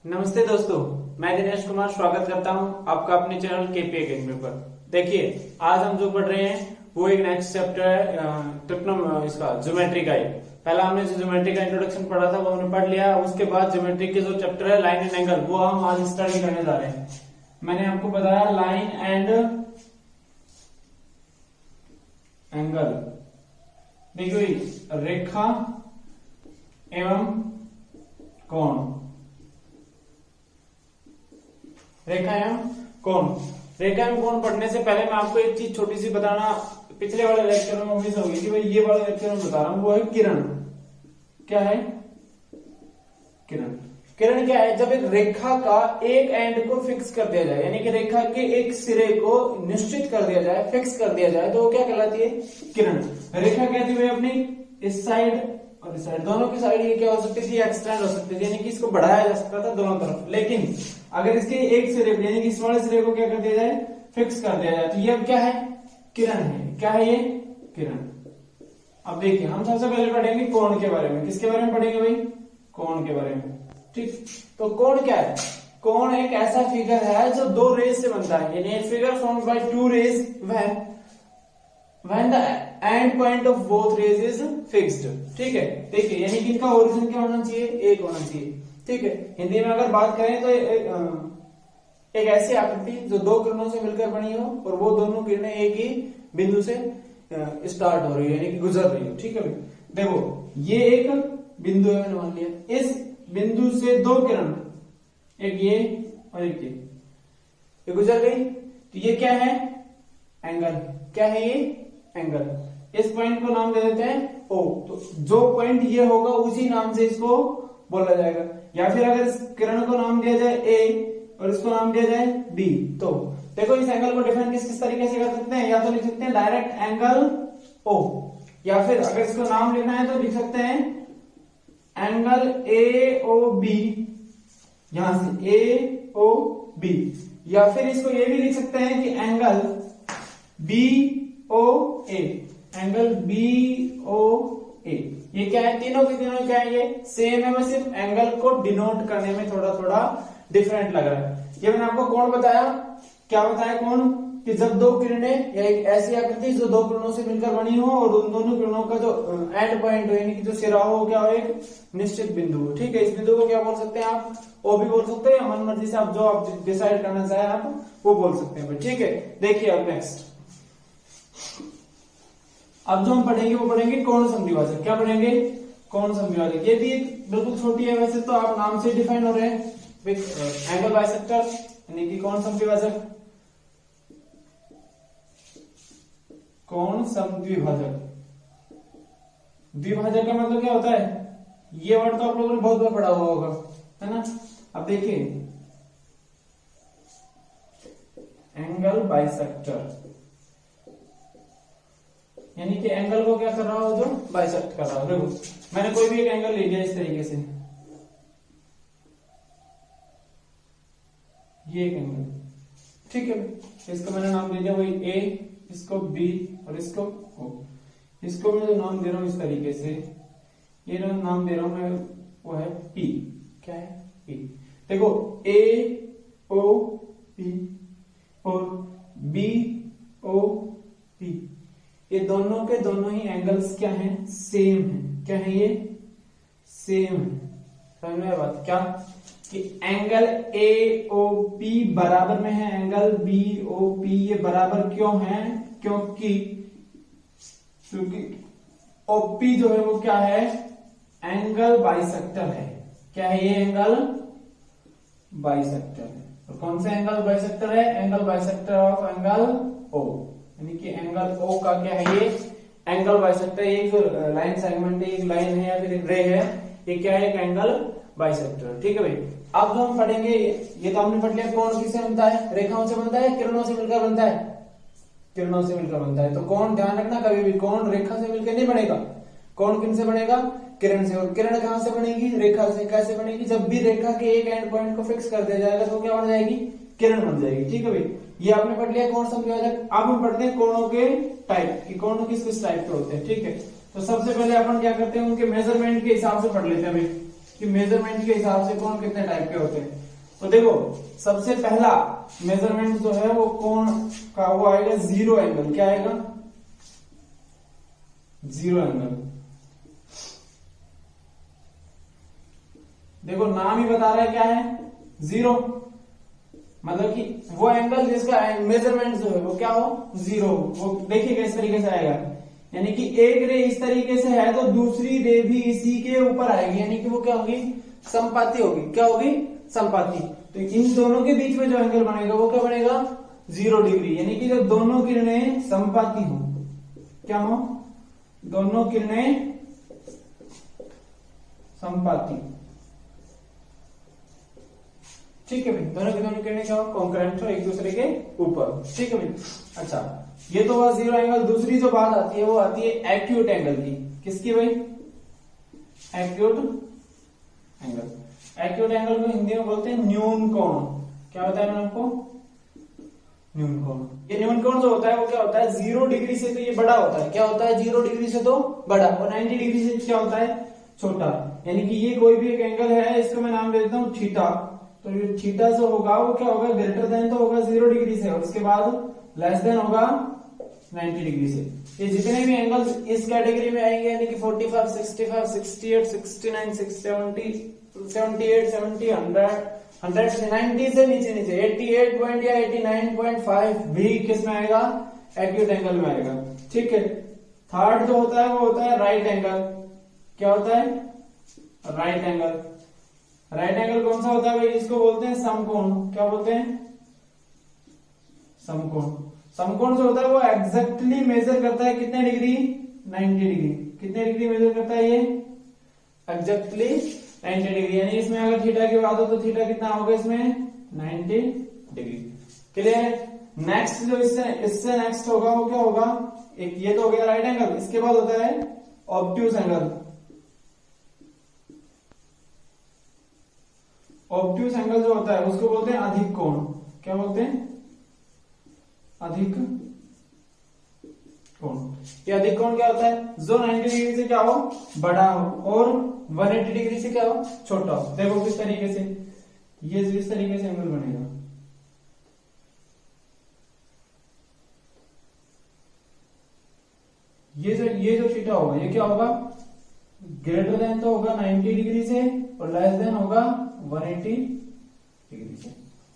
नमस्ते दोस्तों, मैं दिनेश कुमार स्वागत करता हूं आपका अपने चैनल केपी एकेडमी पर। देखिए, आज हम जो पढ़ रहे हैं वो एक नेक्स्ट चैप्टर है इसका ज्योमेट्री का ही। पहला हमने जो ज्योमेट्री का इंट्रोडक्शन पढ़ा था वो हमने पढ़ लिया। उसके बाद ज्योमेट्री के जो चैप्टर है लाइन एंड एंगल, वो हम आज स्टडी करने जा रहे हैं। मैंने आपको बताया लाइन एंड एंगल, देखिए रेखा एवं कोण, रेखा एवं कोण। रेखा एवं कोण पढ़ने से पहले मैं आपको एक चीज छोटी सी बताना, पिछले वाले लेक्चर में मिस हो गई थी भाई, ये वाले लेक्चर में बता रहा हूं, वो है किरण। क्या है किरण? किरण क्या है? जब एक रेखा का एक एंड को फिक्स कर दिया जाए, यानी कि रेखा के एक सिरे को निश्चित कर दिया जाए, फिक्स कर दिया जाए, तो वो क्या कहलाती है? किरण। रेखा कहती हुई अपनी इस साइड और इस साइड, दोनों की साइड ये क्या हो सकती थी? एक्सटेंड हो सकती थी, यानी कि इसको बढ़ाया जा सकता था दोनों तरफ। लेकिन अगर इसके एक सिरे यानी कि इस वाले सिरे को क्या कर दिया जाए? फिक्स कर दिया जाए, तो ये अब क्या है? किरण है। क्या है ये? किरण। अब देखिए, हम सबसे पहले पढ़ेंगे कोण के बारे में। किसके बारे में पढ़ेंगे भाई? कोण के बारे में। ठीक, तो कोण क्या है? कोण एक ऐसा फिगर है जो दो रेज से बनता है, यानी figure formed by two rays when the end point of both rays is fixed। ठीक है, देखिए, यानी कि इनका ओरिजिन क्या होना चाहिए? एक होना चाहिए। ठीक है, हिंदी में अगर बात करें तो एक ऐसी आकृति जो दो किरणों से मिलकर बनी हो और वो दोनों किरणें एक ही बिंदु से स्टार्ट हो रही है, यानी कि गुजर रही हो। ठीक है भाई, देखो ये एक बिंदु है, मैंने मान लिया। इस बिंदु से दो किरण, एक ये और एक ये गुजर गई, तो ये क्या है? एंगल। क्या है ये? एंगल। इस पॉइंट को नाम दे देते हैं O। तो जो पॉइंट ये होगा उसी नाम से इसको बोला जाएगा। या फिर अगर इस किरण को नाम दिया जाए A और इसको नाम दिया जाए B, तो देखो इस एंगल को डिफाइन किस तरीके से कर सकते हैं? या तो लिख सकते हैं डायरेक्ट एंगल O, या फिर अगर इसको नाम लिखना है तो लिख सकते हैं एंगल AOB, यहां से AOB। या फिर इसको ये भी लिख सकते हैं कि एंगल BOA, एंगल BOA। ये क्या है? तीनों के तीनों क्या है? ये सेम है, बस सिर्फ एंगल को डिनोट करने में थोड़ा थोड़ा डिफरेंट लग रहा है। ये मैंने आपको कोण बताया। क्या बताया कोण? कि जब दो किरणें या एक ऐसी आकृति जो दो किरणों से मिलकर बनी हो और उन दोनों किरणों का जो एंड पॉइंट हो, यानी कि जो सिरा हो, क्या हो? एक निश्चित बिंदु हो। ठीक है, इस बिंदु को क्या बोल सकते हैं आप? ओ भी बोल सकते हैं, या मन मर्जी से आप जो आप डिसाइड करना चाहे आप वो बोल सकते हैं। ठीक है, देखिए अब नेक्स्ट, अब जो हम पढ़ेंगे वो पढ़ेंगे कोण समद्विभाजक। क्या पढ़ेंगे? कोण समद्विभाजक। ये भी एक बिल्कुल छोटी है, वैसे तो आप नाम से डिफाइन हो रहे हैं, एंगल बाइसेक्टर, यानी कि कोण समद्विभाजक। कोण समद्विभाजक, द्विभाजक का मतलब क्या होता है? ये वर्ड तो आप लोगों ने बहुत बार पढ़ा हुआ होगा, है ना? अब देखिए, एंगल बाइसेक्टर, यानी कि एंगल को क्या कर रहा हो? जो बाइसेक्ट कर रहा हो। देखो, मैंने कोई भी एक एंगल ले लिया इस तरीके से, ये एक एंगल। ठीक है, इसको मैंने नाम दे दिया वही A, इसको B और इसको O। इसको मैं जो नाम दे रहा हूं इस तरीके से, ये जो नाम दे रहा हूं मैं वो है P। क्या है? P। देखो AOP और BOP, ये दोनों के दोनों ही एंगल्स क्या हैं? सेम है। क्या है ये? सेम है। समझ में बात? क्या कि एंगल AOP बराबर में है एंगल BOP। ये बराबर क्यों है? क्योंकि OP जो है वो क्या है? एंगल बाइसेक्टर है। क्या है ये? एंगल बाइसेक्टर है। और कौन सा एंगल बाइसेक्टर है? Angle bisector of angle O, यानी कि एंगल O का क्या है? ये एंगल बाइसेक्टर। एक लाइन सेगमेंट है, एक लाइन है या फिर एक रे है, ये क्या है? एक एंगल बाइसेक्टर। ठीक है भाई, अब जो हम पढ़ेंगे, ये तो हमने पढ़ लिया कोण किससे बनता है? रेखाओं से बनता है, किरणों से मिलकर बनता है? किरणों से मिलकर बनता है। तो कोण ध्यान रखना, कभी भी कोण रेखा से मिलकर नहीं बनेगा। कोण किन से बनेगा? किरण से। और किरण कहां से बनेगी? रेखा से। कैसे बनेगी? जब भी रेखा के एक एंड पॉइंट को फिक्स कर दिया जाएगा तो क्या बन जाएगी? किरण बन जाएगी। ठीक है भाई, ये आपने पढ़ लिया कोण समद्विभाजक। अब हम पढ़ते हैं कोणों के टाइप, कि कोण किस किस टाइप के होते हैं। ठीक है, तो सबसे पहले अपन क्या करते हैं, उनके मेजरमेंट के हिसाब से पढ़ लेते हैं भाई, कि मेजरमेंट के हिसाब से कोण कितने टाइप के होते हैं। तो देखो सबसे पहला मेजरमेंट जो है वो कोण का वो आएगा जीरो एंगल। क्या आएगा? Zero angle. देखो नाम ही बता रहा है क्या है, जीरो, मतलब कि वो एंगल जिसका मेजरमेंट जो है वो क्या हो, जीरो। वो देखिएगा इस तरीके से आएगा, यानी कि एक रे इस तरीके से है तो दूसरी रे भी इसी के ऊपर आएगी, यानी कि वो क्या होगी, समपाती होगी। क्या होगी? समपाती। तो इन दोनों के बीच में जो एंगल बनेगा वो क्या बनेगा? 0 डिग्री। यानी कि जब दोनों किरणें समपाती हो, क्या हो, दोनों किरणें समपाती। ठीक है भाई, दोनों की दोनों किरणें क्या हो, कॉन्करेंट हो एक दूसरे के ऊपर। ठीक है भाई। अच्छा, ये तो हुआ जीरो एंगल। दूसरी जो बात आती है वो आती है एक्यूट एंगल की। किसकी भाई? Acute angle. एक्यूट एंगल को हिंदी में बोलते हैं न्यून कोण। क्या होता है मैंने आपको? न्यून कोण। ये न्यून कोण जो होता है वो क्या होता है, 0 डिग्री से तो ये बड़ा होता है। क्या होता है? 0 डिग्री से तो बड़ा, और 90 डिग्री से क्या होता है, छोटा। यानी कि ये कोई भी एक एंगल है, इसको मैं नाम दे देता हूं थीटा। तो ये थीटा जो होगा वो क्या होगा, ग्रेटर देन तो होगा 0 डिग्री से, और उसके बाद लेस देन होगा 90 डिग्री से। ये जितने भी एंगल्स इस कैटेगरी में आएंगे, यानी कि 45, 65, 68, 69, 70, 78, 70, 100, 100 से 90 से नीचे 88 पॉइंट या 89.5 भी किस में आएगा, एक्यूट एंगल में आएगा। ठीक है। थर्ड जो होता है वो होता है राइट एंगल। क्या होता है? Right angle. राइट एंगल कौन सा होता है भाई? इसको बोलते हैं समकोण। क्या बोलते हैं? समकोण। समकोण जो होता है वो एग्जैक्टली मेजर करता है कितने डिग्री, 90 डिग्री। कितने डिग्री मेजर करता है ये? Exactly 90 degree. यानी इसमें अगर थीटा की बात हो तो थीटा कितना होगा इसमें, 90 डिग्री। क्लियर? नेक्स्ट जो इससे नेक्स्ट होगा वो क्या होगा, एक ये तो हो गया राइट एंगल। इसके बाद होता है ऑब्ट्यूज एंगल। ऑब्ट्यूज एंगल जो होता है उसको बोलते हैं अधिक कोण। क्या बोलते हैं? अधिक कोण। ये अधिक कोण क्या होता है, जो 90 डिग्री से क्या हो, बड़ा हो, और 180 डिग्री से क्या हो, छोटा हो। देखो किस तरीके से, ये इस तरीके से एंगल बनेगा। ये जो थीटा होगा ये क्या होगा, ग्रेटर देन तो होगा 90 डिग्री से, और लेस देन होगा 180 डिग्री से।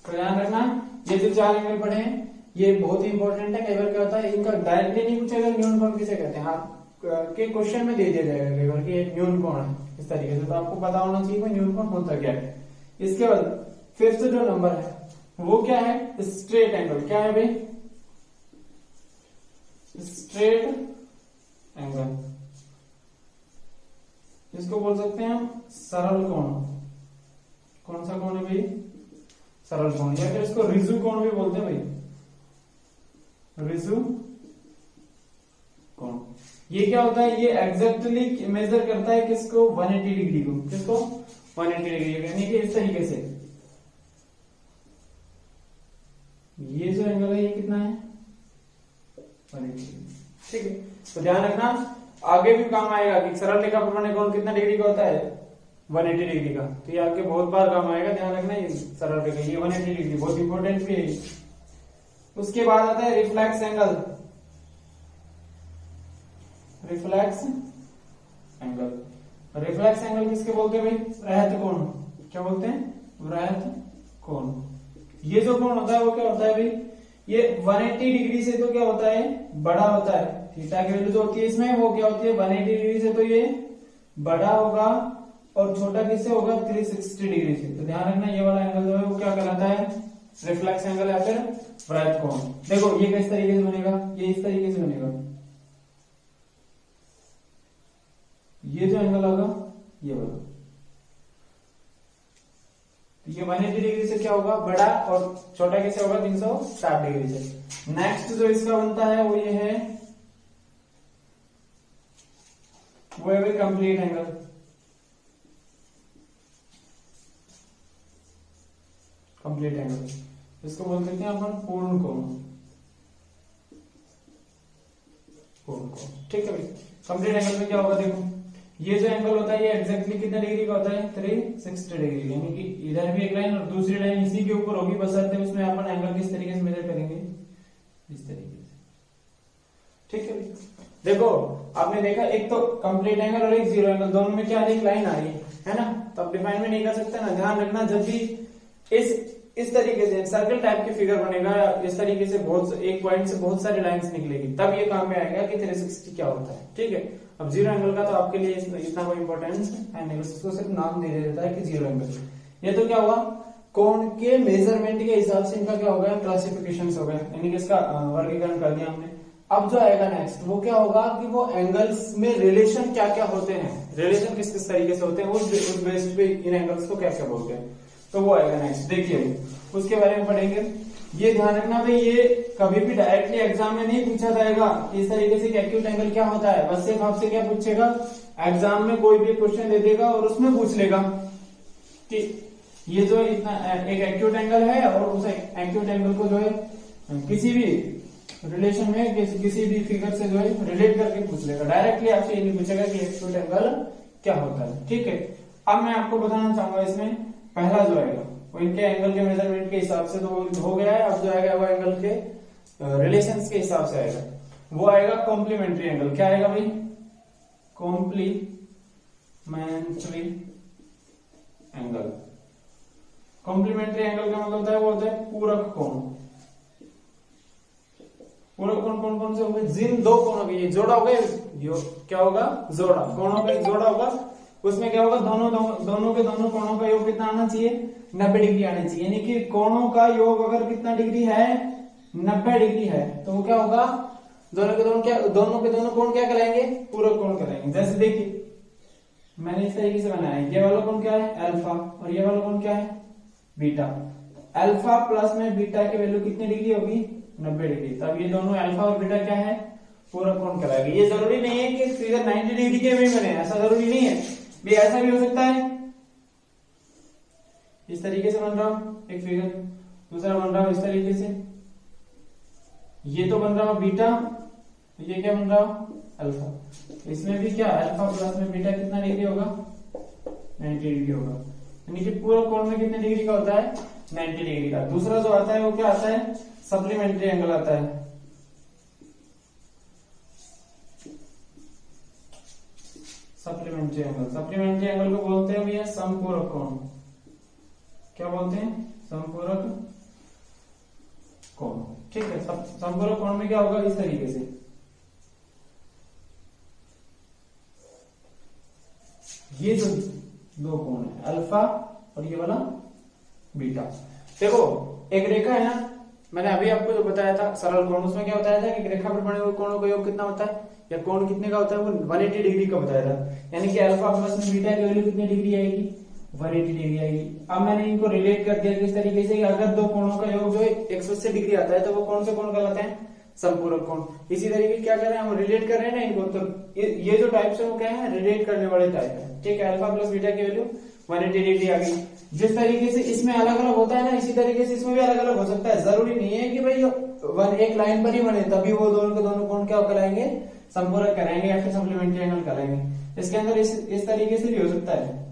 तो ध्यान रखना, ये जो चार एंगल पढ़े हैं ये बहुत ही इंपॉर्टेंट है। कई बार क्या होता है, इनका डायरेक्टली नहीं पूछेगा न्यून कोण किसे कहते हैं, हाँ के क्वेश्चन में दे दिया जाएगा कई बार कि न्यून कोण है इस तरीके से। तो आपको पता होना चाहिए कि न्यून कोण होता क्या है। इसके बाद फिफ्थ जो नंबर है वो क्या है, स्ट्रेट एंगल। क्या है भाई? Straight angle. इसको बोल सकते हैं हम सरल कोण। कौन सा कोण है भाई? सरल कोण, या फिर इसको रिजु कोण भी बोलते हैं भाई, रिजु कोण। ये क्या होता है, ये एग्जैक्टली मेजर करता है किसको, 180 डिग्री को। किसको? 180 डिग्री। यानी कि इस तरीके से ये जो एंगल है ये कितना है, 180 डिग्री। ठीक है। तो ध्यान रखना, आगे भी काम आएगा कि सरल रेखा प्रमाण कोण कितना डिग्री का होता है, 180 डिग्री का। तो ये आपके बहुत बार काम आएगा, ध्यान रखना। ये सरल रेखा ये 180 डिग्री बहुत इंपॉर्टेंट भी है। उसके बाद आता है reflex angle. Reflex angle. Reflex angle किसके बोलते हैं भाई? वृहत कोण। क्या बोलते हैं? वृहत कोण। ये जो कोण होता है वो क्या होता है भाई, ये 180 डिग्री से तो क्या होता है, बड़ा होता है। थीटा की वैल्यू जो होती है इसमें वो क्या होती है, 180 डिग्री से तो ये बड़ा होगा, और छोटा किससे होगा, 360 डिग्री से। तो ध्यान रखना ये वाला एंगल जो है वो क्या कहलाता है, रिफ्लेक्स एंगल या फिर वृहत कोण। देखो ये किस तरीके से बनेगा, ये इस तरीके से बनेगा। ये जो एंगल होगा ये वाला, तो ये 180 डिग्री से क्या होगा, बड़ा, और छोटा किससे होगा, 360 डिग्री से। नेक्स्ट जो इसका बनता है वो ये है, वो है भाई कंप्लीट एंगल। कंप्लीट एंगल इसको बोल सकते हैं अपन पूर्ण कोण। पूर्ण कोण। ठीक है भाई। कंप्लीट एंगल में क्या होगा, देखो ये जो एंगल होता है ये एग्जैक्टली कितने डिग्री का होता है? 360 डिग्री। यानी कि इधर भी एक लाइन और दूसरी लाइन इसी के ऊपर होगी, बशर्ते उसमें अपन एंगल किस तरीके से मेजर करेंगे, इस तरीके से। ठीक है, देखो आपने देखा एक तो कंप्लीट एंगल और एक जीरो एंगल, दोनों में क्या एक लाइन आ रही है ना, तो आप डिफाइन में नहीं कर सकते ना। ध्यान रखना जब भी इस तरीके से सर्कल टाइप की फिगर बनेगा, इस तरीके से बहुत एक पॉइंट से बहुत सारी लाइंस निकलेगी, तब ये काम में आएगा कि 360 क्या होता है। ठीक है, अब जीरो एंगल का तो आपके लिए इतना कोई इंपॉर्टेंस है नहीं, उसको सिर्फ नाम दे देता है कि जीरो एंगल। ये तो क्या हुआ, कोण के मेजरमेंट के हिसाब से इनका क्या हो गया, क्लासिफिकेशन हो गया, यानी कि इसका वर्गीकरण कर दिया हमने। अब जो आएगा नेक्स्ट वो क्या होगा कि वो एंगल्स में रिलेशन क्या क्या होते हैं, रिलेशन किस किस तरीके से होते हैं, उस बेस पे इन एंगल्स को क्या क्या बोलते हैं, तो वो आएगा नेक्स्ट। देखिए उसके बारे में पढ़ेंगे। ये ध्यान रखना भाई, ये कभी भी डायरेक्टली एग्जाम में नहीं पूछा जाएगा इस तरीके से कि एक्यूट एंगल क्या होता है। बस सिर्फ आपसे क्या पूछेगा, एग्जाम में कोई भी क्वेश्चन दे देगा और उसमें पूछ लेगा कि ये जो इतना एक एक्यूट एंगल है, और उस एक्यूट एंगल को जो है किसी भी रिलेशन में किसी भी फिगर से जो है रिलेट करके पूछ लेगा। डायरेक्टली आपसे ये नहीं पूछेगा कि एक्यूट एंगल क्या होता है। ठीक है, अब मैं आपको बताना चाहूंगा इसमें पहला जो आएगा वो इनके एंगल के मेजरमेंट के हिसाब से तो हो गया है। अब जो आएगा वो एंगल के रिलेशंस के हिसाब से आएगा, वो आएगा कॉम्प्लीमेंट्री एंगल। क्या आएगा भाई, कॉम्प्लीमेंट्री एंगल। कॉम्प्लीमेंट्री एंगल का मतलब होता है वो होता है पूरक कोण। पूरक कोण कौन कौन से होंगे, जिन दो कोणों के ये जोड़ा होगा, क्या होगा, जोड़ा, कोणों का एक जोड़ा होगा, उसमें क्या होगा, दोनों के दोनों कोणों का योग कितना आना चाहिए, 90 डिग्री आना चाहिए। यानी कि कोणों का योग अगर कितना डिग्री है, 90 डिग्री है, तो वो क्या होगा, दोनों के दोनों कोण क्या कहलाएंगे, पूरक कोण कहलाएंगे। जैसे देखिए मैंने इस तरीके से बनाया है, ये वाला कोण क्या है, अल्फा, और ये वाला कोण क्या है, बीटा। अल्फा प्लस में बीटा की वैल्यू कितनी डिग्री होगी, 90 डिग्री। तब ये दोनों अल्फा और बीटा क्या है, पूरक कोण कहलाएगा। ये जरूरी नहीं है कि फिगर 90 डिग्री के भी बने, ऐसा जरूरी नहीं है भी, ऐसा भी हो सकता है इस तरीके से बन रहा हो एक फिगर, दूसरा बन रहा हो इस तरीके से, ये तो बन रहा हो बीटा, ये क्या बन रहा हो, अल्फा। इसमें भी क्या, अल्फा प्लस में बीटा कितना डिग्री होगा, 90 डिग्री होगा। यानी कि पूरक कोण में कितने डिग्री का होता है, 90 डिग्री का। दूसरा जो आता है वो क्या आता है, सप्लीमेंट्री एंगल आता है। सप्लीमेंट्री एंगल को बोलते हैं भैया समपूरक कोण। क्या बोलते हैं, समपूरक कोण। ठीक है, समपूरक कोण में क्या होगा, इस तरीके से, ये जो दो कोण है अल्फा और ये वाला बीटा। देखो एक रेखा है ना, मैंने अभी आपको जो बताया था सरल कोण, उसमें क्या बताया था कि रेखा पर बने हुए कोणों का योग कितना होता है, या कोण कितने का होता है, वो 180 डिग्री का बताया था। यानी कि अल्फा प्लस में बीटा की वैल्यू कितनी डिग्री आएगी, 180 डिग्री आएगी। अब मैंने इनको रिलेट कर दिया किस तरीके से, अगर दो कोणों का योग जो है 180 डिग्री आता है तो वो कौन से कोण कहलाते हैं, समपूरक कोण। इसी तरीके क्या कर रहे हैं हम, रिलेट कर रहे हैं ना इनको, तो ये जो टाइप्स है वो क्या है, रिलेट करने वाले टाइप है। ठीक है, अल्फा प्लस बीटा की वैल्यू 180 डिग्री आ गई। जिस तरीके से इसमें अलग अलग होता है ना, इसी तरीके से इसमें भी अलग अलग हो सकता है। जरूरी नहीं है कि भाई एक लाइन पर ही बने तभी वो दोनों के दोनों कोण क्या कहलाएंगे, संपूरक कराएंगे या फिर सप्लीमेंट्री एंगल कराएंगे। इसके अंदर इस तरीके से भी हो सकता है।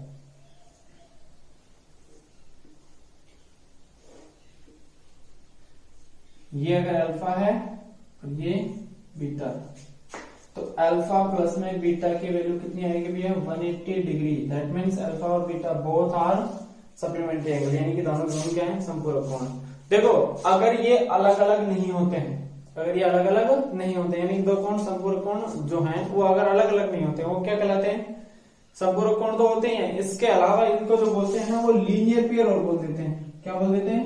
ये अगर अल्फा है और ये बीटा, तो अल्फा प्लस में बीटा की वैल्यू कितनी आएगी भैया, 180 डिग्री। दैट मीन्स अल्फा और beta both are supplementary angle, यानी कि दोनों क्या है, संपूरक कोण। देखो अगर ये अलग अलग नहीं होते हैं, अगर ये अलग अलग नहीं होते, यानी दो कोण संपूरक कोण जो हैं वो अगर अलग अलग नहीं होते, वो क्या कहलाते हैं, संपूरक कोण तो होते हैं। इसके अलावा इनको जो बोलते हैं ना, वो लीनियर पेयर और बोल देते हैं। क्या बोल देते हैं,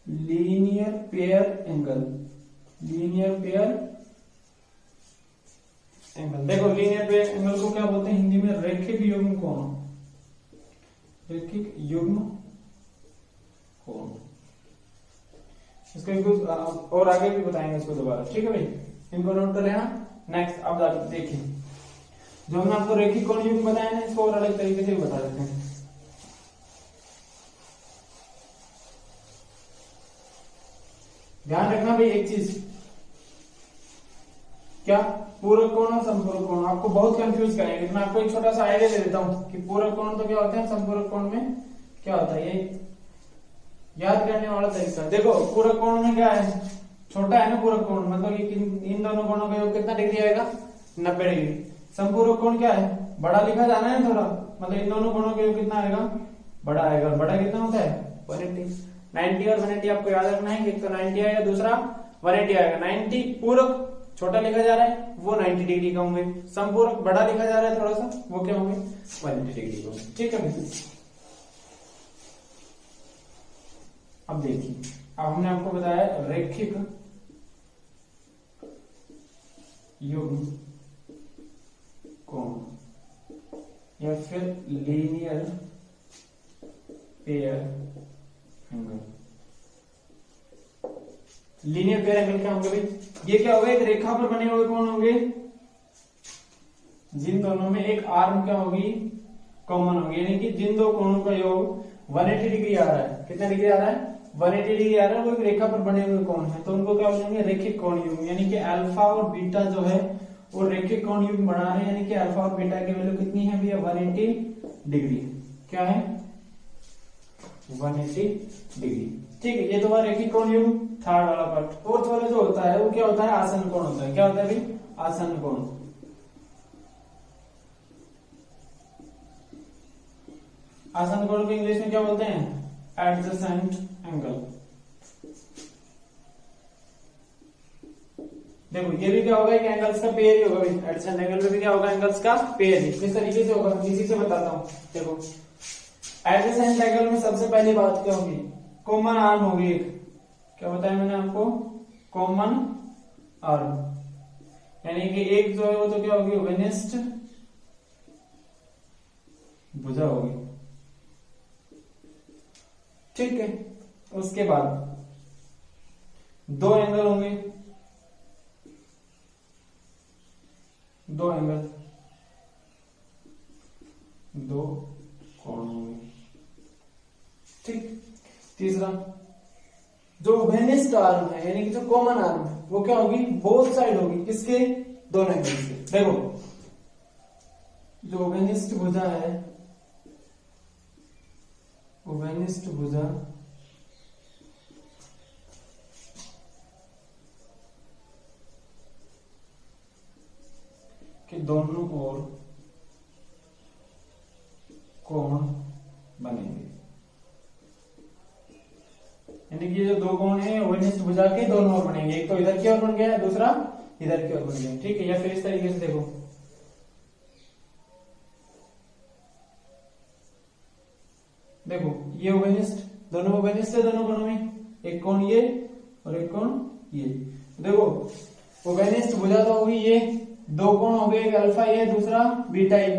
linear pair angle. Linear pair angle. देखो लीनियर पेयर एंगल को क्या बोलते हैं हिंदी में, रैखिक युग्म कोण। रैखिक युग्म कोण। इसको और आगे भी बताएंगे इसको दोबारा। ठीक है भाई, इनको नोट कर लेना। नेक्स्ट अब देखिए, जो हमने आपको रैखिक कोण युग्म बताया ना, इसको और अलग तरीके से भी बता देते हैं। ध्यान रखना भाई एक चीज, क्या पूरक कोण और संपूरक कोण आपको बहुत कंफ्यूज करेंगे। मैं आपको एक छोटा सा आइडिया दे देता हूँ कि पूरक कोण तो क्या होता है, संपूरक कोण में क्या होता है, ये याद करने वाला तरीका। देखो पूरक कोण में क्या है, छोटा है ना पूरक कोण, मतलब इन दोनों कोणों का योग कितना डिग्री आएगा, 90 डिग्री। संपूरक कोण क्या है, बड़ा लिखा जाना है थोड़ा, मतलब इन दोनों कोणों का योग कितना आएगा, बड़ा आएगा। बड़ा कितना होता है 180। 90 और 180 आपको याद रखना है, एक तो 90 आएगा, दूसरा 180 आएगा। 90 पूरक छोटा लिखा जा रहा है वो 90 डिग्री का होंगे, संपूरक बड़ा लिखा जा रहा है थोड़ा सा, वो क्या होंगे 180 डिग्री का होंगे। ठीक है। अब देखिए, अब हमने आपको बताया रैखिक युग्म कोण या फिर linear pair angle. Linear pair angle क्या होंगे भाई, ये क्या होगा, एक रेखा पर बने हुए कोण होंगे जिन दोनों में एक आर्म क्या होगी, कॉमन होगी, यानी कि जिन दो कोणों का योग 180 डिग्री आ रहा है। कितना डिग्री आ रहा है, 180 डिग्री आ रहा है, वो एक रेखा पर बने हुए कोण है, तो उनको क्या बोलेंगे, रैखिक कोण युग्म। यानी कि अल्फा और बीटा जो है वो रैखिक कोण युग्म बना रहे हैं, यानी कि अल्फा और बीटा की वैल्यू कितनी है भैया, 180 डिग्री। क्या है, 180 डिग्री। ठीक है, ये तो रैखिक कोण युग्म थर्ड वाला पार्ट। फोर्थ वाला जो होता है वो क्या होता है, आसन्न कोण होता है। क्या होता है भाई, आसन्न कोण। आसन्न कोण को इंग्लिश में क्या बोलते हैं, एडजेसेंट एंगल। देखो ये भी क्या होगा, एक एंगल्स का पेयर ही होगा भाई, एडजेसेंट एंगल में भी क्या होगा, एंगल्स का पेयर ही। किस तरीके से होगा, इसी से बताता हूं। देखो एडजेसेंट एंगल में सबसे पहली बात क्या होगी, कॉमन आर्म होगी एक। क्या बताया मैंने आपको, कॉमन आर्म, यानी कि एक जो है वो तो क्या होगी, ओवेनिस्ट भुजा होगी। ठीक है, उसके बाद दो एंगल होंगे, दो एंगल, दो कोण होंगे। ठीक, तीसरा जो ओवेनिस्ट आर्म है, यानी कि जो कॉमन आर्म है, वो क्या होगी, बोथ साइड होगी। किसके, दोनों एंगल से। देखो जो ओवेनिस्ट भुजा है, ओवेनिस्ट भुजा के दोनों ओर कोण बनेंगे, यानी कि ये जो दो कोण है ओवेनिस्ट भुजा के दोनों ओर बनेंगे। एक तो इधर की ओर बन गया, दूसरा इधर की ओर बन गया। ठीक है, या फिर इस तरीके से देखो, देखो ये ओवेनिस्ट, दोनों ओवेनिस्ट है दोनों कोणों में, एक कोण ये और एक कोण ये। देखो ओवेनिस्ट भुजा तो होगी ये, दो कोण हो गए, एक अल्फा ये, दूसरा बीटा ये।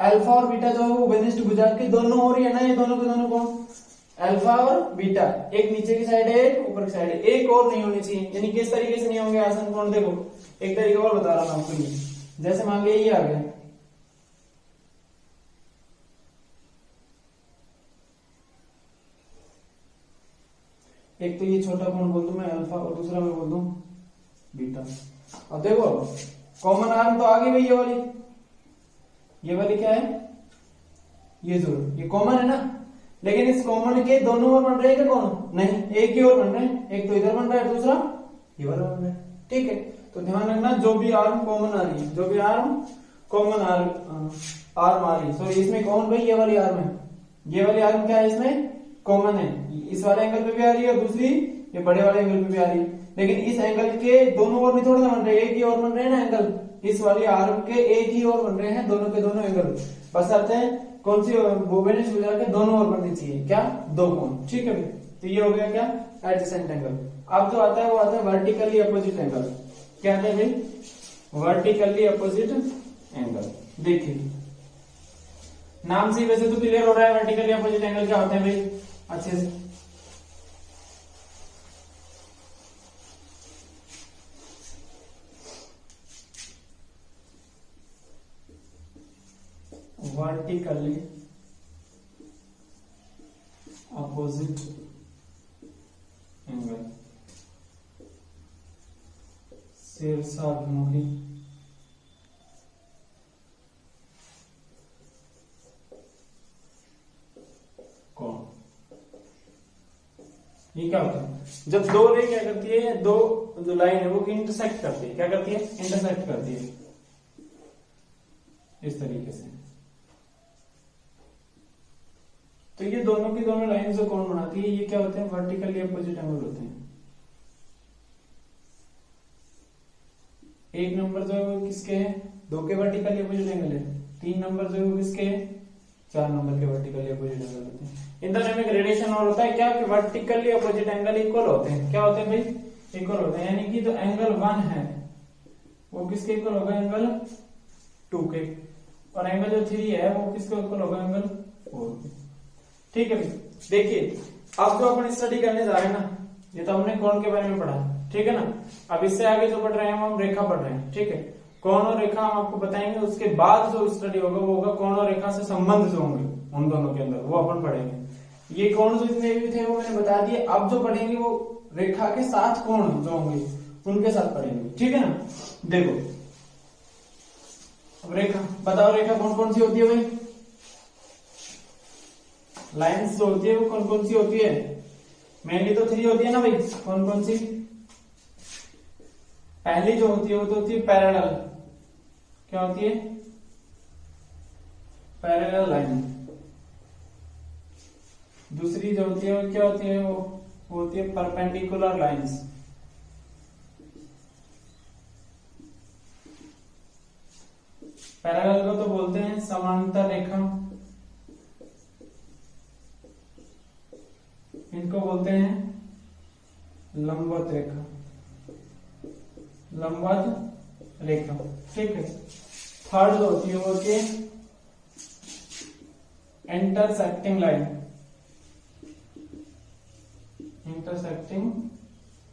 अल्फा और बीटा जो है वो ओवेनिस्ट भुजा के दोनों ओर ही है ना, ये दोनों के दोनों कोण, अल्फा और बीटा, एक नीचे की साइड है, एक ऊपर की साइड है, एक और नहीं होनी चाहिए। यानी किस तरीके से नहीं होंगे आसन्न कोण, देखो एक तरीका और बता रहा हूं आपको। ये जैसे मान लिया ये आ गया, एक तो ये छोटा कोण बोल दूं मैं अल्फा और दूसरा मैं बोल दूं बीटा। अब देखो कॉमन आर्म तो आ गई भाई, ये वाली क्या है, ये जरूर ये कॉमन है ना, लेकिन इस कॉमन के दोनों ओर बन रहे हैं क्या कोण, नहीं, एक ही ओर बन रहे हैं, एक तो इधर बन रहा है, दूसरा ये वाला बन रहा है। ठीक है, तो ध्यान रखना जो भी आर्म कॉमन आ रही है, जो भी आर्म कॉमन आर्म आ रही है, सॉरी इसमें कौन भाई, ये वाली आर्म है, ये वाली आर्म क्या है, इसमें कॉमन है, इस वाले एंगल पे भी आ रही है और दूसरी ये बड़े वाले एंगल पे भी आ रही है। लेकिन इस एंगल के दोनों ओर भी थोड़ा बन रहे हैं, एक ही ओर बन रहे हैं ना एंगल, इस वाली आर्म के एक ही ओर बन रहे हैं, दोनों के दोनों एंगल बस आते हैं कौन सी, ओवेनिस्ट भुजा के दोनों ओर बननी चाहिए क्या, दो कोण। ठीक है, तो ये हो गया क्या, एडजेसेंट एंगल। अब जो आता है वो आता है वर्टिकली अपोजिट एंगल। क्या आता है भाई, वर्टिकली अपोजिट एंगल। देखिए नाम से वैसे तो क्लियर हो रहा है वर्टिकली अपोजिट एंगल क्या होते हैं भाई, अच्छे से वर्टिकली अपोजिट एंगल शीर्षाभिमुखी ये क्या होता है, जब दो रे क्या करती है, दो जो लाइन है वो इंटरसेक्ट करती है, क्या करती है, इंटरसेक्ट करती है इस तरीके से। तो ये दोनों की दोनों लाइन जो कोण बनाती है ये क्या होते हैं, वर्टिकली अपोजिट एंगल होते हैं। एक नंबर जो है वो किसके है, दो के वर्टिकली अपोजिट एंगल है। 3 नंबर जो है वो किसके है, 4 नंबर के वर्टिकली अपोजिट एंगल होते हैं। इन दोनों में ग्रेडेशन और होता है क्या, कि वर्टिकली अपोजिट एंगल इक्वल होते हैं, क्या होते हैं भाई, इक्वल होते हैं। यानी कि जो एंगल 1 है वो किसके इक्वल होगा, एंगल 2 के, और एंगल जो 3 है वो किसके इक्वल होगा, एंगल 4 के। ठीक है भाई, देखिए अब जो अपन स्टडी करने जा रहे हैं ना, ये तो हमने कोण के बारे में पढ़ा, ठीक है ना। अब इससे आगे जो पढ़ रहे हैं हम रेखा पढ़ रहे हैं, ठीक है। कोण और रेखा हम आपको बताएंगे, उसके बाद जो स्टडी होगा वो होगा कोण और रेखा से संबंध जो होंगे उन दोनों के अंदर, वो अपन पढ़ेंगे। ये कोण जो जितने भी थे वो मैंने बता दिए, अब जो पढ़ेंगे वो रेखा के साथ कोण जो होंगे उनके साथ पढ़ेंगे, ठीक है ना। देखो अब रेखा बताओ, रेखा कौन कौन सी होती है भाई, लाइंस जो होती है वो कौन कौन सी होती है, मेनली तो 3 होती है ना भाई, कौन कौन सी। पहली जो होती है वो तो होती है पैरेलल, क्या होती है, पैरेलल लाइन। दूसरी जो होती है वो क्या होती है, वो होती है परपेंडिकुलर लाइंस। पैरेलल को तो बोलते हैं समांतर रेखा, इनको बोलते हैं लंबवत रेखा, लंबवत रेखा, ठीक है। थर्ड जो होती है वो होती है इंटरसेक्टिंग लाइन, इंटरसेक्टिंग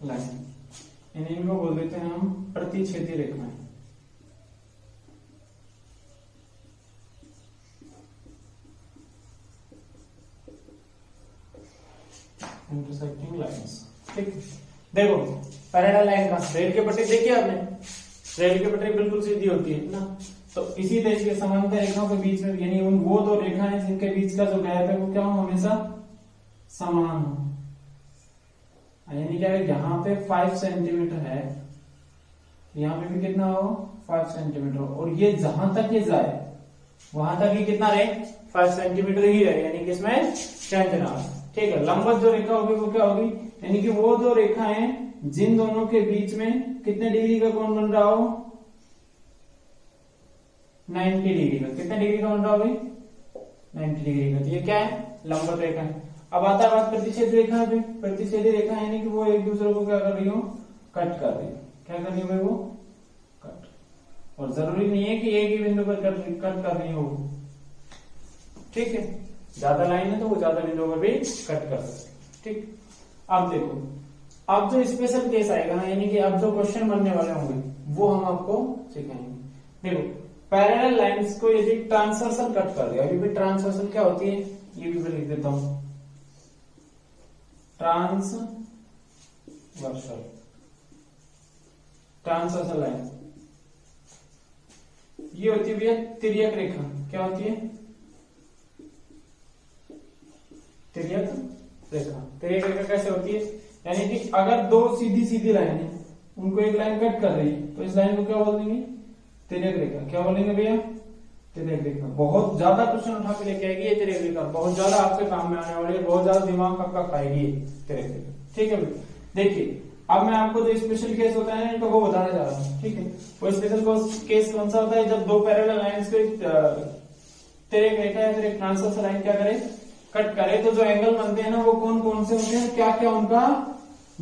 लाइन, इनको बोल देते हैं हम प्रतिच्छेदी रेखाएं। इंटरसेक्टिंग लाइंस, ठीक है। देखो पैरेलल लाइन का, रेल की पटरी देखी आपने, रेल की पटरी बिल्कुल सीधी होती है ना, तो इसी तरीके समांतर रेखाओं के बीच में, यानी उन वो दो रेखाएं जिनके बीच का जो गैप है वो क्या हो, हमेशा समान हो। यानी क्या है, यहाँ पे 5 सेंटीमीटर है, यहाँ पे भी कितना हो, 5 सेंटीमीटर, और ये जहां तक ये जाए वहां तक ही कितना रहे, 5 सेंटीमीटर ही रहे, यानी कि इसमें टेंजेंट, ठीक है। लंबवत जो रेखा होगी वो क्या होगी, यानी कि वो दो रेखाएं जिन दोनों के बीच में कितने डिग्री का कोण बन रहा हो, 90 डिग्री का। कितने डिग्री का बन रहा हो भाई, 90 डिग्री का। तो ये क्या है, लंबवत रेखा है। अब आता है बात प्रतिच्छेद रेखा पे। प्रतिच्छेदी रेखा यानी कि वो एक दूसरे को क्या कर रही हो, कट कर रही है। क्या कर रही है भाई, वो कट, और जरूरी नहीं है कि एक ही बिंदु पर कट कर रही हो, ठीक है। ज्यादा लाइन है तो वो ज्यादा बिंदुओं पर भी कट कर सकते, ठीक। अब देखो, अब जो स्पेशल केस आएगा ना, यानी कि अब जो क्वेश्चन बनने वाले होंगे वो हम आपको सिखाएंगे। देखो पैरेलल लाइंस को यदि ट्रांसवर्सल कट कर दिया, अभी भी ट्रांसवर्सल क्या होती है, ये भी मैं लिख देता हूं, ट्रांसवर्सल, ट्रांसवर्सल लाइन ये होती है भैया तिर्यक रेखा। क्या होती है, तिर्यक रेखा। तिर्यक रेखा कैसे होती है, यानी कि अगर दो सीधी सीधी लाइन है, उनको एक लाइन कट कर रही है, तो इस लाइन को क्या बोल देंगे, तिर्यक रेखा। क्या बोलेंगे भैया, तिर्यक रेखा। बहुत ज्यादा क्वेश्चन उठा के लेके आएगी ये तिर्यक रेखा, बहुत ज्यादा आपके काम में आने वाली है, बहुत ज्यादा दिमाग आपका खाएगी तिर्यक रेखा, ठीक है भैया। देखिए अब मैं आपको जो स्पेशल केस होता है इनका वो बताने जा रहा हूँ, ठीक है। वो स्पेशल केस कौन सा होता है, जब दो पैरेलल लाइंस को तिर्यक रेखा या फिर एक ट्रांसवर्सल लाइन क्या करे, कट करे, तो जो एंगल बनते हैं ना वो कौन कौन से होते हैं, क्या क्या उनका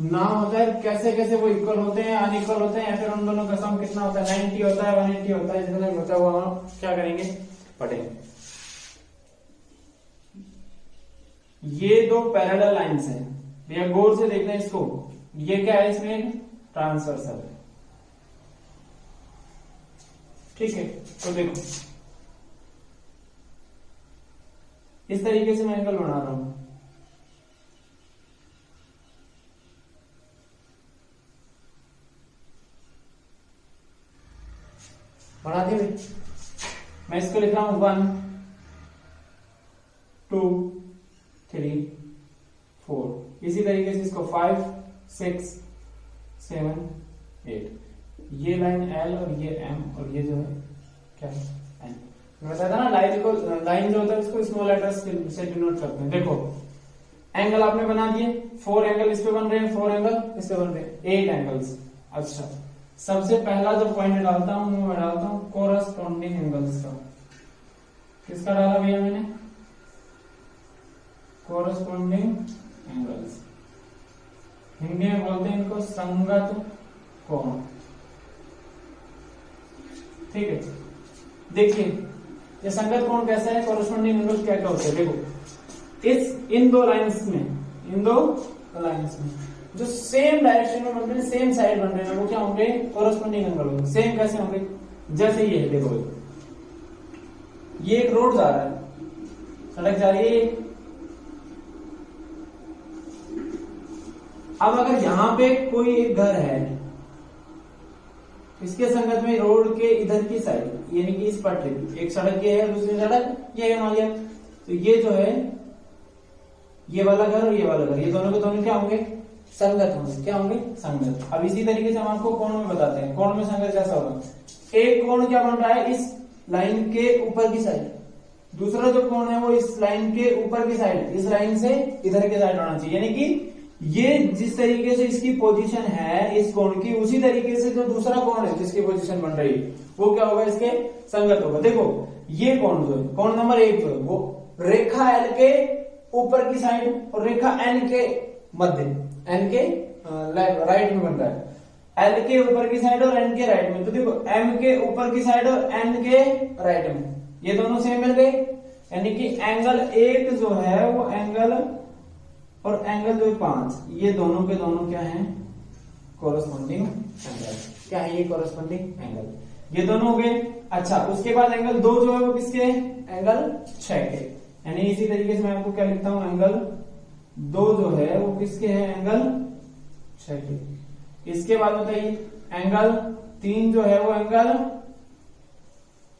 नाम होता है, कैसे कैसे वो इक्वल होते हैं, अनइक्वल होते हैं, या फिर उन दोनों का सम कितना होता है, 90 होता है, 180 होता है, जितना भी होता है वो हम क्या करेंगे, पढ़ेंगे। ये दो पैरेलल लाइंस हैं भैया, गौर से देखना इसको, ये क्या है, इसमें ट्रांसवर्सल है, ठीक है। तो देखो इस तरीके से मैं एंगल बना रहा हूं, बना दिए भाई। मैं इसको लिख रहा हूं 1 2 3 4, इसी तरीके से इसको 5 6 7 8, ये लाइन L और ये M और ये जो है क्या है N। मैं बताया था ना लाइन जो होता है उसको स्मॉल लेटर्स से डिनोट करते हैं। देखो एंगल आपने बना दिए, 4 एंगल इस पे बन रहे हैं, 4 एंगल इस पे बन रहे हैं, 8 एंगल्स। अच्छा, सबसे पहला जो पॉइंट डालता हूं वो मैं डालता हूं कोरस्पॉन्डिंग एंगल्स का। किसका डाला भैया मैंने? कोरस्पॉन्डिंग एंगल्स, हिंदी में बोलते हैं इनको संगत कोण। ठीक है, देखिए ये संगत कोण कैसा है, कोरस्पॉन्डिंग एंगल क्या क्या होते हैं। देखो इन दो लाइंस में जो सेम डायरेक्शन में बन रहे हैं, सेम साइड बन रहे हैं, वो क्या होंगे? कोरस्पॉन्डिंग एंगल होंगे। सेम कैसे होंगे? जैसे ये है, देखो ये एक रोड जा रहा है, सड़क जा रही है। अब अगर यहां पे कोई एक घर है, इसके संगत में रोड के इधर की साइड, यानी कि इस पटरी, एक सड़क ये है, दूसरी सड़क ये है मान लिया, तो ये जो है ये वाला घर और ये वाला घर, ये दोनों के दोनों क्या होंगे? संगत होंगे। क्या होंगे? संगत। अब इसी तरीके से हम आपको कोण में बताते हैं, कोण में संगत कैसा होगा। एक कोण क्या बन रहा है? इस लाइन के ऊपर की साइड, दूसरा जो कोण है वो इस लाइन के ऊपर की साइड, इस लाइन से इधर के साइड होना चाहिए। यानी कि ये जिस तरीके से इसकी पोजीशन है इस कोण की, उसी तरीके से जो दूसरा कोण है जिसकी पोजीशन बन रही है वो क्या होगा? इसके संगत होगा। देखो ये कोण जो है, कोण नंबर 1 जो है वो रेखा L के ऊपर की साइड और रेखा N के मध्य, N के राइट में बन रहा है। L के ऊपर की साइड और N के राइट में। तो देखो M के ऊपर की साइड और N के राइट में, ये दोनों सेम मिल गए। यानी कि एंगल 1 जो है वो एंगल और एंगल जो 5, ये दोनों के दोनों क्या है? Corresponding angle. क्या है ये? Corresponding angle. ये दोनों हो गए। अच्छा, उसके बाद एंगल 2 जो है वो किसके? एंगल 6 के। यानी इसी तरीके से मैं आपको क्या लिखता हूं? एंगल 2 जो है वो किसके है? एंगल 6 के। इसके बाद बताइए एंगल 3 जो है वो एंगल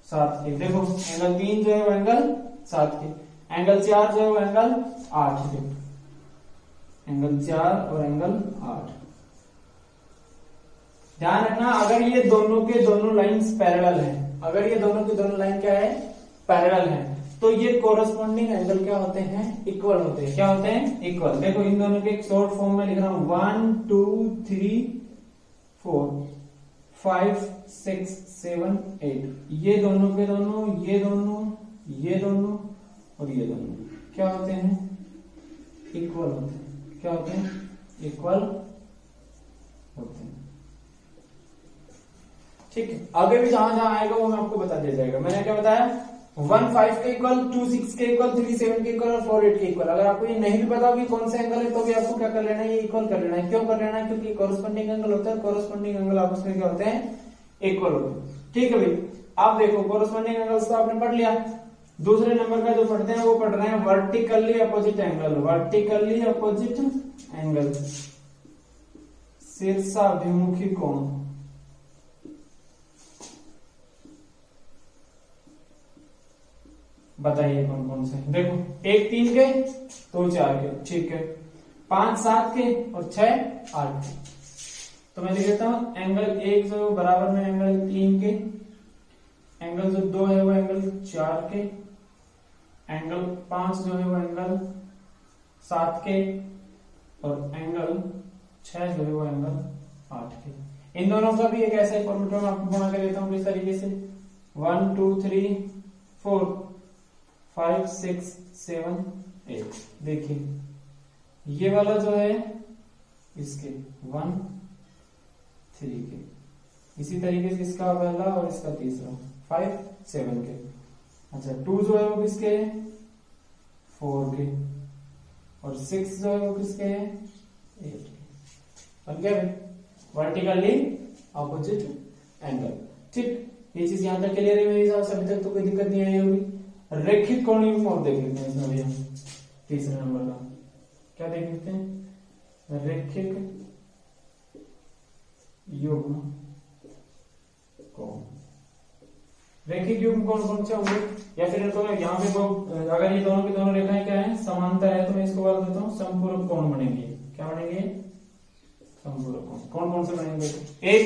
7 के। देखो एंगल 3 जो है वो एंगल 7 के। एंगल 4 जो है वो एंगल 8 के। एंगल 4 और एंगल 8। ध्यान रखना, अगर ये दोनों के दोनों लाइंस पैरेलल हैं, अगर ये दोनों के दोनों लाइन क्या है? पैरेलल हैं, तो ये कोरस्पॉन्डिंग एंगल क्या होते हैं? इक्वल होते हैं। क्या होते हैं? इक्वल। देखो इन दोनों के एक शॉर्ट फॉर्म में लिख रहा हूं, 1 2 3 4 5 6 7 8। ये दोनों के दोनों, ये दोनों, ये दोनों और ये दोनों क्या होते हैं? इक्वल होते हैं। क्या होते हैं? इक्वल होते हैं। ठीक है, आगे भी जहां जहां आएगा वो मैं आपको बता दिया जाएगा। मैंने क्या बताया? 1 5 के इक्वल, 2 6 के इक्वल, 3 7 के इक्वल और 4 8 के इक्वल। अगर आपको ये नहीं भी पता कि कौन सा एंगल है तो भी आपको क्या कर लेना है? ये इक्वल कर लेना है। क्यों कर लेना है? क्योंकि कोरस्पॉन्डिंग एंगल होता है, कोरस्पॉन्डिंग एंगल आपस में क्या होते हैं? इक्वल होते हैं। ठीक है भाई, आप देखो कोरस्पॉन्डिंग एंगल्स तो आपने पढ़ लिया। दूसरे नंबर का जो पढ़ते हैं वो पढ़ रहे हैं vertically opposite angle. Vertically opposite angle, शीर्षाभिमुखी कोण। बताइए कौन कौन से? देखो 1 3 के, 2 4 के, ठीक है, 5 7 के और 6 8 के। तो मैं लिख देता हूं एंगल 1 जो बराबर में एंगल 3 के, एंगल जो 2 है वो एंगल 4 के, एंगल 5 जो है वो एंगल 7 के और एंगल 6 जो है वो एंगल 8 के। इन दोनों का भी एक ऐसा फॉर्मूला मैं आपको बना के देता हूं किस तरीके से, 1 2 3 4 5 6 7 8। देखिए ये वाला जो है इसके 1 3 के, इसी तरीके से इसका पहला और इसका तीसरा 5 7 के। अच्छा 2 जो है वो किसके है? 4 के और 6 जो है वो किसके है? 8 के। बन गया भाई वर्टिकली ऑपोजिट एंगल। ठीक, ये चीज यहां तक क्लियर है मेरे हिसाब से, अभी तक तो कोई दिक्कत नहीं आई होगी। रेखिक कोणीय फॉर्म देख लेते हैं इसमें भैया, तीसरे नंबर का क्या देख लेते हैं? रेखिक युग्म कोण। रेखिक युग्म कौन कौन से होंगे, या फिर इनको यहाँ पे अगर ये दोनों की दोनों रेखाएं क्या है, समांतर है, तो मैं इसको बोल देता हूँ समपूरक कोण बनेंगे। क्या बनेंगे, समपूरक कोण। कौन कौन से बनेंगे, 1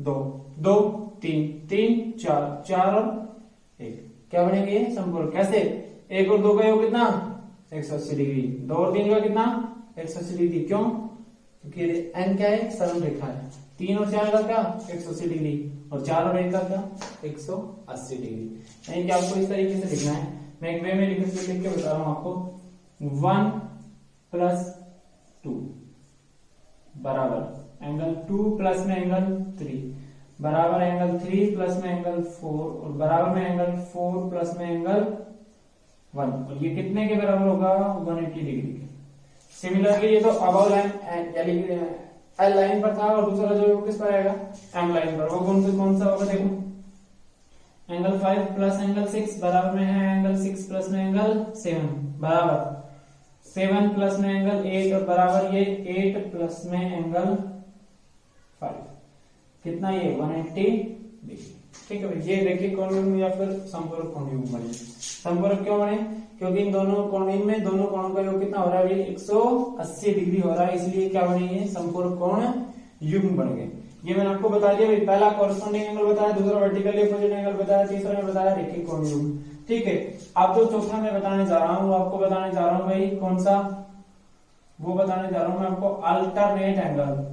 2 2 3 3 4 4 और 1, क्या बनेंगे समपूरक। कैसे, 1 और 2 का योग कितना 180 डिग्री, 2 और 3 का कितना 180 डिग्री। क्यों, क्योंकि एन क्या है, सरल रेखा है। 3 और 4 का क्या 180 डिग्री, और 4 और 1 का क्या 180 डिग्री। यानी कि आपको इस तरीके से लिखना है, मैं एक वे में लिख के बता रहा हूं आपको। 1 + 2 बराबर एंगल 2 प्लस में एंगल 3 बराबर एंगल 3 प्लस में एंगल 4 और बराबर में एंगल 4 प्लस में एंगल 1, और ये कितने के बराबर होगा 180 डिग्री के। सिमिलरली ये तो अबव लाइन यानी एल लाइन पर था, और दूसरा जो किस पर आएगा, एम लाइन पर। वो कौन सा होगा, देखो एंगल 5 प्लस एंगल 6 बराबर में है एंगल 6 प्लस में एंगल 7 बराबर 7 प्लस में एंगल 8 और बराबर ये 8 प्लस में एंगल 5, कितना ये 180 डिग्री। ठीक है भाई, ये देखिए कोण या फिर संपूरक कोण युग्म बने। संपूरक क्यों बने, क्योंकि इन दोनों कोण में दोनों कोणों का योग कितना हो रहा है, 180 डिग्री हो रहा है, इसलिए क्या बने, ये संपूरक कोण युग्म बन गए। ये मैंने आपको बता दिया भाई, पहला कॉरेस्पॉन्डिंग एंगल बताया, दूसरा वर्टिकली अपोजिट एंगल बताया, तीसरा में बताया रेखिक कोण युग्म। ठीक है, अब जो चौथा मैं बताने जा रहा हूँ, आपको बताने जा रहा हूँ भाई कौन सा, वो बताने जा रहा हूं मैं आपको अल्टरनेट एंगल।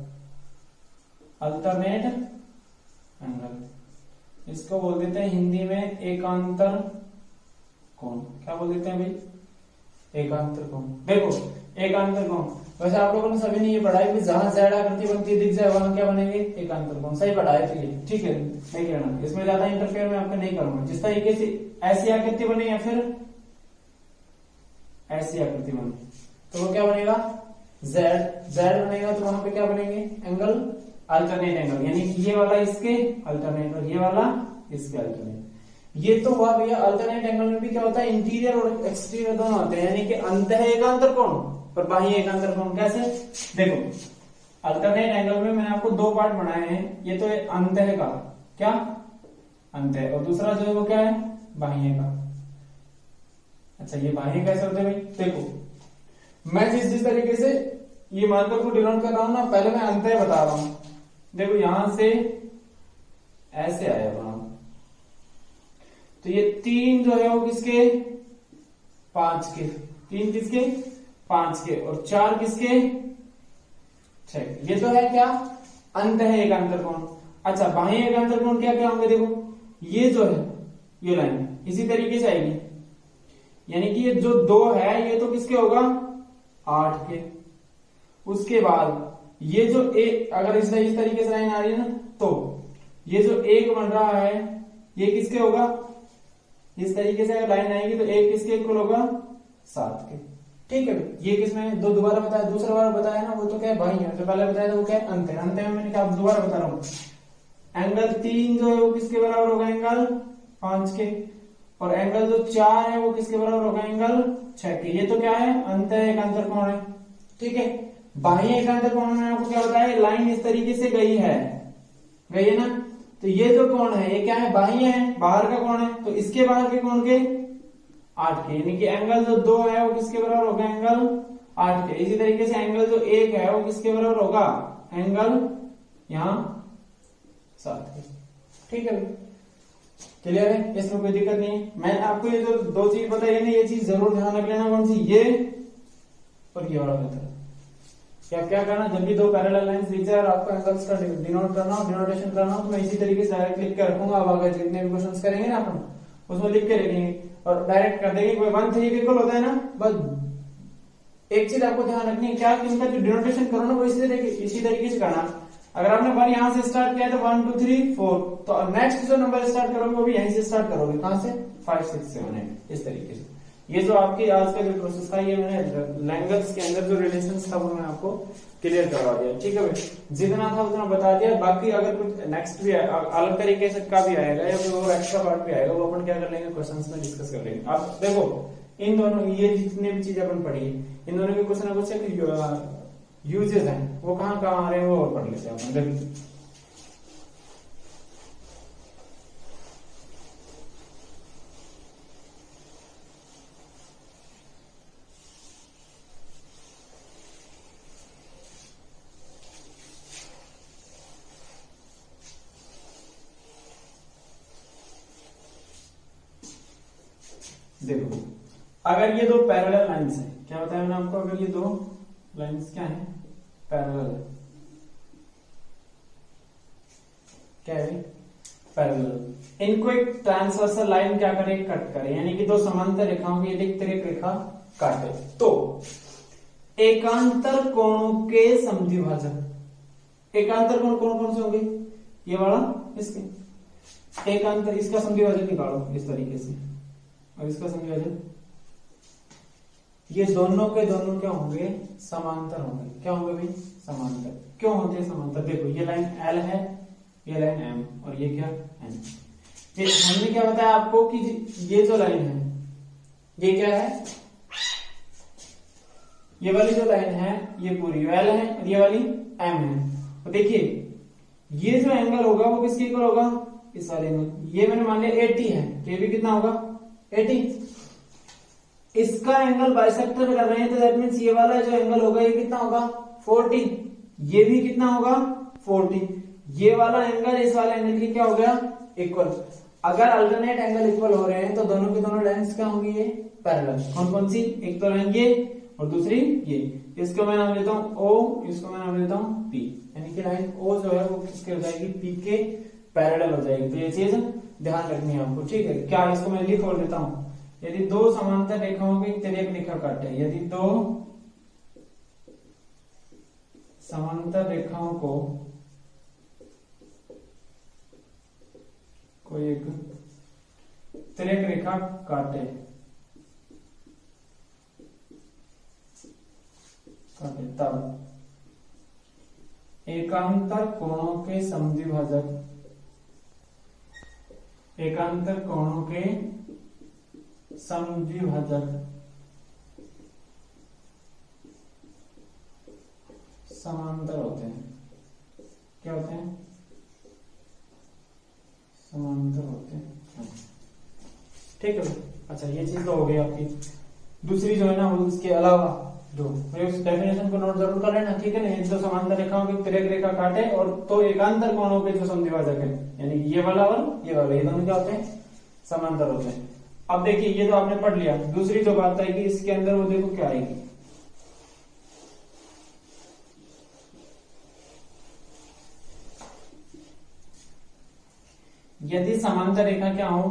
अल्टरनेट एंगल, इसको बोल देते हैं हिंदी में एकांतर कोण। क्या बोल देते हैं भाई, एकांतर कोण। देखो एकांतर कोण, वैसे आप लोगों ने सभी ने ये पढ़ा है कि जहां z आकृति बनती दिख जाए वहां क्या बनेंगे, एकांतर कोण। सही पढ़ा है, तो ये ठीक है, नहीं करना इसमें ज्यादा इंटरफेयर मैं आपका नहीं करूंगा। जिस तरीके से ऐसी आकृति बने या फिर ऐसी आकृति बने, तो वो क्या बनेगा, z बनेगा, तो वहां पे क्या बनेंगे, एंगल अल्टरनेट एंगल, यानी कि ये वाला इसके अल्टरनेट और ये वाला इसके अल्टरनेट। ये तो हुआ भैया, अल्टरनेट एंगल में भी क्या होता है, इंटीरियर और एक्सटीरियर दोनों होते हैं, यानी कि अंतः एकांतर कोण और बाह्य एकांतर कोण। कैसे, देखो अल्टरनेट एंगल में मैंने आपको दो पार्ट बनाए हैं, ये तो है अंतः का, क्या अंतः, और दूसरा जो है वो क्या है, बाह्य का। अच्छा ये बाह्य कैसे होते हैं भाई, देखो मैं जिस तरीके से ये मार्कर को डिनोट कर रहा हूं ना, पहले मैं अंतः बता रहा हूं। देखो यहां से ऐसे आया वहां, तो ये 3 जो है वो किसके, 5 के, 3 किसके 5 के, और 4 किसके 6। ये तो है क्या, अंतः एकांतर कोण। अच्छा बाह्य एकांतर कोण क्या क्या होंगे, देखो ये जो है ये लाइन इसी तरीके से आएगी, यानी कि ये जो 2 है ये तो किसके होगा, 8 के। उसके बाद ये जो एक, अगर इस तरीके से लाइन आ रही है ना, तो ये जो 1 बन रहा है ये किसके होगा, इस तरीके से अगर लाइन आएगी तो 1 किसके इक्वल होगा, 7 के। ठीक है, ये किसमें दो दोबारा बताया, दूसरा बार बताया ना, वो तो क्या है बाह्य, जो पहले बताया था वो क्या है अंतः। अंतः में मैंने क्या दोबारा बता रहा हूं, एंगल 3 जो है वो किसके बराबर होगा, एंगल 5 के, और एंगल जो 4 है वो किसके बराबर होगा, एंगल 6 के। ये तो क्या है, अंतः एकांतर कोण है। ठीक है, बाह्य एकांतर कोण में आपको क्या बताया, लाइन इस तरीके से गई है ना, तो ये जो कोण है ये क्या है, बाह्य है, बाहर का कोण है, तो इसके बाहर के कोण के 8 के, यानी कि एंगल जो 2 है वो किसके बराबर होगा, एंगल 8 के। इसी तरीके से एंगल जो 1 है वो किसके बराबर होगा, एंगल यहां 7 के। ठीक है, क्लियर है, इसमें कोई दिक्कत नहीं है। मैंने आपको ये जो 2 चीज बताई है ना, ये चीज जरूर ध्यान रख लेना, कौन सी, ये और ये वाला मेथड। क्या करना, जब भी 2 पैरेलल लाइंस दिख जाए और आपको एंगल्स का डिनोट करना हो, डिनोटेशन करना हो, तो मैं इसी तरीके से डायरेक्ट लिख के रखूंगा। अब आगे जितने भी क्वेश्चंस करेंगे ना अपन, उसमें लिख के रखेंगे और डायरेक्ट कर देंगे। कोई 1 3 इक्वल होता है ना, बस एक चीज आपको ध्यान रखनी है, क्या कि इनका जो डिनोटेशन करो ना वो इसी तरीके से करना। अगर आपने बार यहां से स्टार्ट किया तो 1 2 3 4, तो नेक्स्ट जो नंबर स्टार्ट करोगे वो भी यहीं से स्टार्ट करोगे। कहां से, 5 6 7 8, इस तरीके से। ये जो आपकी आज का जो प्रोसेस था, ये मैंने लैंग्वेज के अंदर जो रिलेशन था वो मैं आपको क्लियर करवा दिया। ठीक है भाई, जितना था उतना बता दिया। बाकी अगर कुछ नेक्स्ट भी अलग तरीके से का भी आएगा या फिर वो एक्स्ट्रा पार्ट भी आएगा, वो अपन क्या कर लेंगे, क्वेश्चंस में डिस्कस कर लेंगे। आप देखो इन दोनों, ये जितने भी चीजें अपन पढ़ी, इन दोनों के कुछ ना कुछ यूजेस हैं, वो कहाँ आ रहे हैं वो पढ़ लेते हैं अपन। देखो अगर ये दो पैरेलल लाइंस है, क्या बताया मैंने आपको, अगर ये दो लाइंस क्या है, पैरेलल है, क्या है पैरेलल, इनको एक ट्रांसवर्सल लाइन क्या करे, कट करे, यानी कि दो समांतर रेखाओं की एक तिर्यक रेखा काटे, तो एकांतर कोणों के समद्विभाजक, एकांतर कोण कौन कौन से होंगे, ये वाला, इसके एकांतर, इसका समद्विभाजक निकालो इस तरीके से, और इसका समद्विभाजक, ये दोनों के दोनों क्या होंगे, समांतर होंगे, क्या होंगे भाई, समांतर। क्यों होते हैं समांतर, देखो ये लाइन L है, ये लाइन M, और ये क्या N। ये हमने क्या बताया आपको कि ये जो लाइन है ये क्या है, ये वाली जो लाइन है ये पूरी L है और ये वाली M है। तो देखिए ये जो एंगल होगा वो किसके इक्वल होगा, इस वाले एंगल, ये मैंने मान लिया 80 है, तो ये भी कितना होगा 80। इसका एंगल बाइसेक्टर कर रहे हैं तो दैट मींस ये वाला जो एंगल होगा ये कितना होगा 40, ये भी कितना होगा 40, ये वाला एंगल इस वाले एंगल की क्या हो गया इक्वल। अगर अल्टरनेट एंगल इक्वल हो रहे हैं तो दोनों की दोनों लाइंस क्या होंगी, ये पैरेलल। कौन कौन सी, एक तो लाइन ये और दूसरी ये, इसको मैं नाम लेता हूं O, इसको मैं नाम लेता हूं P, यानी कि लाइन O जो है वो किसके हो जाएगी, P के पैरेलल हो जाएगी। तो ये चीज ध्यान रखनी है आपको, ठीक है। क्या इसको मैं लिख और देता हूं, यदि दो समांतर रेखाओं की तिर्यक रेखा काटे, यदि दो समांतर रेखाओं को कोई एक तिर्यक रेखा काटे तब एकांतर कोणों के समद्विभाजक, एकांतर कोणों के समद्विभाजक समांतर होते हैं। क्या होते हैं, समांतर होते हैं, ठीक है। अच्छा ये चीज तो हो गई आपकी। दूसरी जो है ना वो उसके अलावा जो उस डेफिनेशन को नोट जरूर कर लेना, ठीक है ना। इन दो समांतर रेखाओं की तिर्यक रेखा काटे और तो एकांतर कोणों के जो समद्विभाजक है, यानी ये वाला और ये वाला, ये दोनों क्या होते हैं, समांतर होते हैं। अब देखिए ये तो आपने पढ़ लिया, दूसरी जो बात आएगी इसके अंदर वो देखो क्या आएगी, यदि समांतर रेखा क्या हो,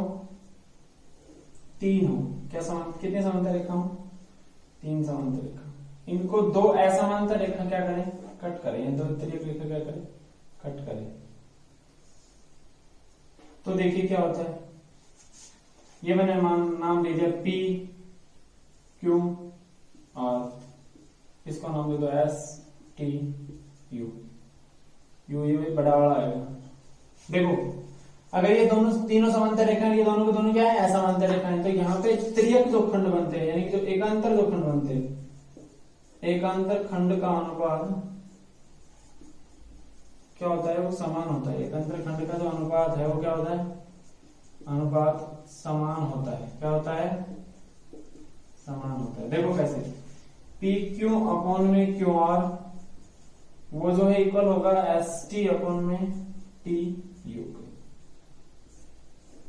3 हो, क्या कितने समांतर रेखा हो, 3 समांतर रेखा, इनको दो असमांतर रेखा क्या करें, कट करें, दो तिर्यक रेखा क्या करें, कट करें। तो देखिए क्या होता है, ये मैंने नाम ले दिया P Q और इसको नाम दे दो S T U, ये बड़ा वाला आएगा। देखो अगर ये दोनों तीनों समांतर रेखा, ये दोनों के दोनों क्या है, असमांतर रेखा है, तो यहाँ पे तिर्यक जो खंड बनते हैं, यानी कि जो एकांतर जो खंड बनते हैं, एकांतर खंड का अनुपात क्या होता है, वो समान होता है। एकांतर खंड का जो अनुपात है वो क्या होता है, अनुपात समान होता है। क्या होता है, समान होता है। देखो कैसे, पी क्यू अपॉन में क्यू आर वो जो है इक्वल होगा एस टी अपॉन में टी यू।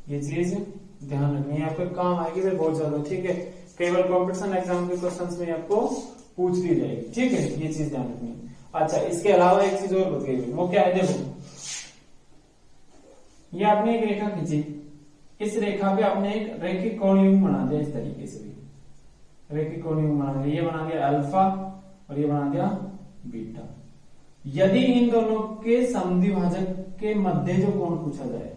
ये चीज ध्यान रखनी है, आपको काम आएगी फिर बहुत ज्यादा, ठीक है। कई बार कॉम्पिटिशन एग्जाम के क्वेश्चंस में आपको पूछ ली जाएगी, ठीक है, ये चीज ध्यान रखनी है। अच्छा इसके अलावा एक चीज और बताइए, वो क्या है, देखो ये आपने एक रेखा खींची, इस रेखा पे आपने एक रैखिक कोणयुग्म बना दिया, इस तरीके से भी रैखिक कोणयुग्म बना दिया, ये बना दिया अल्फा और ये बना दिया बीटा। यदि इन दोनों के समद्विभाजक के मध्य जो कोण पूछा जाए,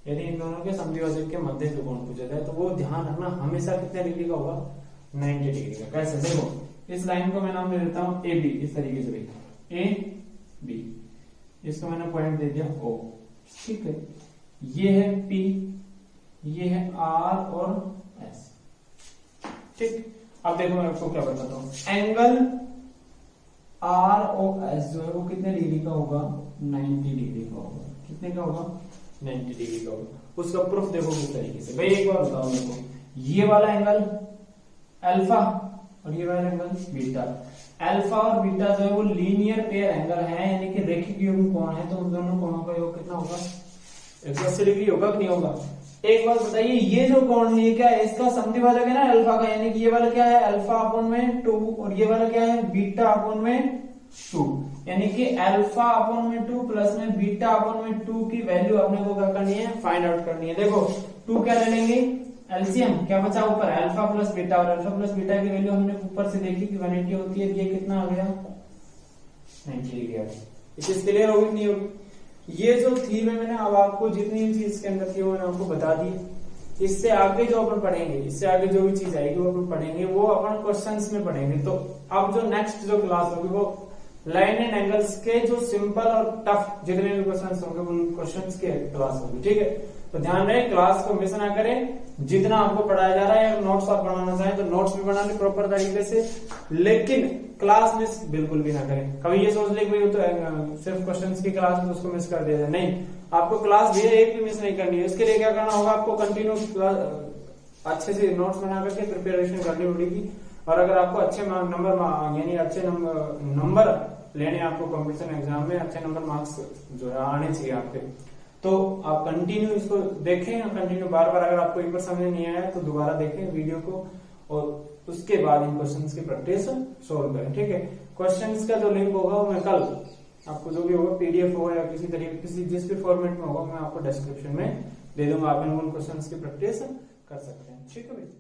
यदि इन दोनों के समद्विभाजक के मध्य जो कोण पूछा जाए, तो वो ध्यान रखना हमेशा कितने डिग्री का होगा, 90 डिग्री का। कैसे, देखो इस लाइन को मैं नाम दे देता हूं ए बी, इस तरीके से देखो ए बी, इसको मैंने पॉइंट दे दिया O, ठीक है। ये है P, ये है R और S, ठीक। अब देखो मैं आपको क्या बताता हूं, एंगल R और S जो है वो कितने डिग्री का होगा, 90 डिग्री का होगा। कितने का होगा, 90 डिग्री का होगा। उसका प्रूफ देखो किस तरीके से, भाई एक बार बताओ मेरे को, ये वाला एंगल अल्फा और ये वाला एंगल बीटा, अल्फा और बीटा जो है वो लीनियर पेयर एंगल है, यानी कि रैखिक युग्म कोण है, तो उन दोनों कोणों का योग कितना होगा, 180 डिग्री होगा कि नहीं होगा। एक बात बताइए, ये जो कोण है ये क्या है, इसका समद्विभाजक है ना अल्फा का, यानी कि ये वाला क्या है अल्फा अपॉन में 2 और ये वाला क्या है बीटा अपॉन में 2, यानी कि अल्फा अपॉन में 2 प्लस में बीटा अपॉन में 2 की वैल्यू अपने को क्या करनी है, फाइंड आउट करनी है। देखो 2 क्या ले लेंगे एलसीएम, क्या बचा ऊपर अल्फा प्लस बीटा, और अल्फा प्लस बीटा की वैल्यू हमने ऊपर से देखी कि 180 होती है, ये कितना आ गया 90 गया। इसे क्लियर होगी नहीं होगी। ये जो थी मैंने अब आपको जितनी भी चीज के अंदर थी वो मैंने आपको बता दी। इससे आगे जो अपन पढ़ेंगे, इससे आगे जो भी चीज आएगी वो अपन पढ़ेंगे, वो अपन क्वेश्चंस में पढ़ेंगे। तो अब जो नेक्स्ट जो क्लास होगी वो लाइन एंड एंगल्स के जो सिंपल और टफ जितने भी क्वेश्चंस होंगे उन क्वेश्चंस के क्लास होगी, ठीक है। तो ध्यान रहे क्लास को मिस ना करें, जितना आपको पढ़ाया जा रहा है, नोट्स आप बनाना चाहें तो नोट्स भी बना ले प्रॉपर तरीके से, लेकिन क्लास मिस बिल्कुल भी ना करें। कभी ये सोच ले कि तो सिर्फ क्वेश्चंस की क्लास है तो उसको मिस कर दिया जाए, नहीं, आपको क्लास भी एक भी मिस नहीं करनी है। इसके लिए क्या करना होगा, आपको कंटिन्यू अच्छे से नोट्स बना करके प्रिपरेशन करनी पड़ेगी। और अगर आपको अच्छे नंबर यानी अच्छे नंबर लेने आपको कॉम्पिटिशन एग्जाम में अच्छे नंबर मार्क्स जो है आने चाहिए आपके, तो आप कंटिन्यू इसको देखें, कंटिन्यू बार बार। अगर आपको एक बार समझ नहीं आया तो दोबारा देखें वीडियो को, और उसके बाद इन क्वेश्चंस की प्रैक्टिस सोल्व करें, ठीक है। क्वेश्चंस का जो लिंक होगा वो मैं कल आपको जो भी होगा पीडीएफ होगा या किसी तरीके किसी जिस भी फॉर्मेट में होगा मैं आपको डिस्क्रिप्शन में दे दूंगा, आप इन क्वेश्चंस की प्रैक्टिस कर सकते हैं, ठीक है भाई।